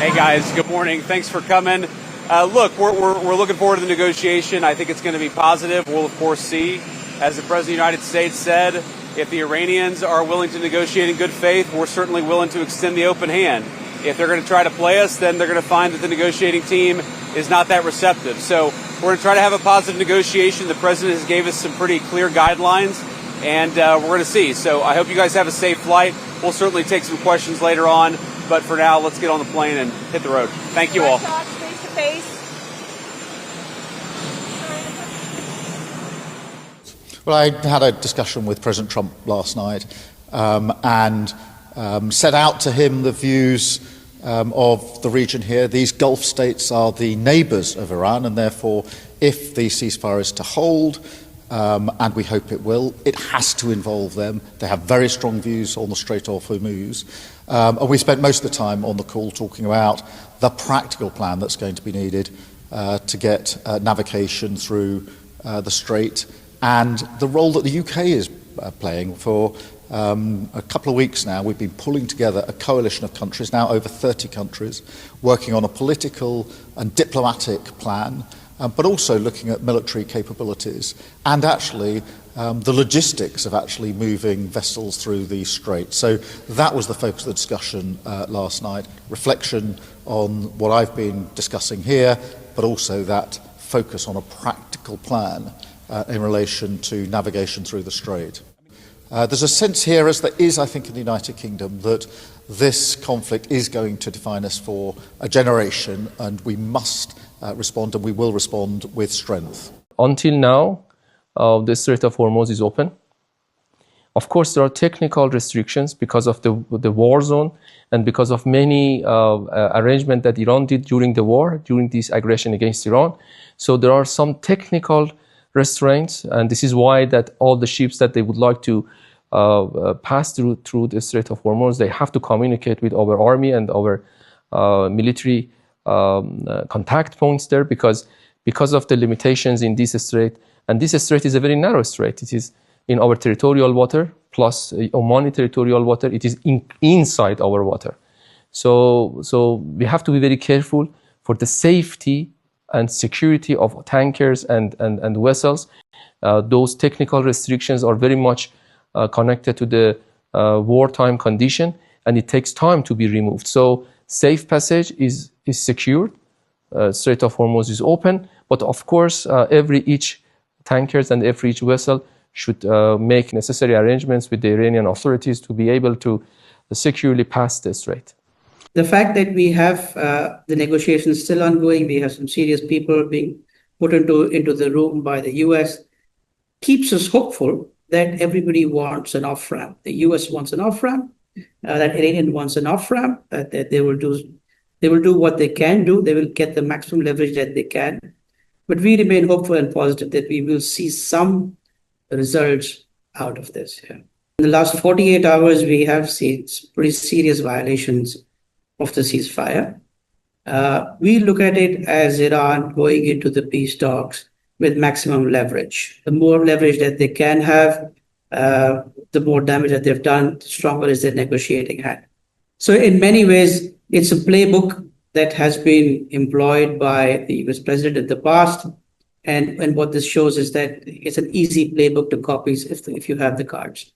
Hey guys, good morning. Thanks for coming. Look, we're looking forward to the negotiation. I think it's going to be positive. We'll, of course, see. As the President of the United States said, if the Iranians are willing to negotiate in good faith, we're certainly willing to extend the open hand. If they're going to try to play us, then they're going to find that the negotiating team is not that receptive. So we're going to try to have a positive negotiation. The President has gave us some pretty clear guidelines, and we're going to see. So I hope you guys have a safe flight. We'll certainly take some questions later on. But for now, let's get on the plane and hit the road. Thank you all. Face to face. Well, I had a discussion with President Trump last night and set out to him the views of the region here. These Gulf states are the neighbours of Iran, and therefore, if the ceasefire is to hold, and we hope it will, it has to involve them. They have very strong views on the Strait of Hormuz. And we spent most of the time on the call talking about the practical plan that's going to be needed to get navigation through the Strait, and the role that the UK is playing. For a couple of weeks now, we've been pulling together a coalition of countries, now over 30 countries, working on a political and diplomatic plan, but also looking at military capabilities and actually the logistics of actually moving vessels through the Strait. So that was the focus of the discussion last night, reflection on what I've been discussing here, but also that focus on a practical plan in relation to navigation through the Strait. There's a sense here, as there is, I think, in the United Kingdom, that this conflict is going to define us for a generation, and we must respond, and we will respond with strength. Until now, the Strait of Hormuz is open. Of course, there are technical restrictions because of the war zone and because of many arrangements that Iran did during the war, during this aggression against Iran. So there are some technical restraints, and this is why that all the ships that they would like to pass through the Strait of Hormuz, they have to communicate with our army and our military contact points there because of the limitations in this strait. And this strait is a very narrow strait. It is in our territorial water plus Omani territorial water. It is inside our water. So we have to be very careful for the safety and security of tankers and vessels. Those technical restrictions are very much connected to the wartime condition, and it takes time to be removed. So safe passage is secured. Strait of Hormuz is open, but of course, each tankers and each vessel should make necessary arrangements with the Iranian authorities to be able to securely pass the strait. The fact that we have the negotiations still ongoing, we have some serious people being put into the room by the US, keeps us hopeful that everybody wants an off-ramp. The US wants an off-ramp, that Iranian wants an off-ramp, that they will do what they can do. They will get the maximum leverage that they can. But we remain hopeful and positive that we will see some results out of this. Yeah. In the last 48 hours, we have seen pretty serious violations of the ceasefire. We look at it as Iran going into the peace talks with maximum leverage. The more leverage that they can have, the more damage that they've done, the stronger is their negotiating hand. So in many ways, it's a playbook that has been employed by the US president in the past. And what this shows is that it's an easy playbook to copy if you have the cards.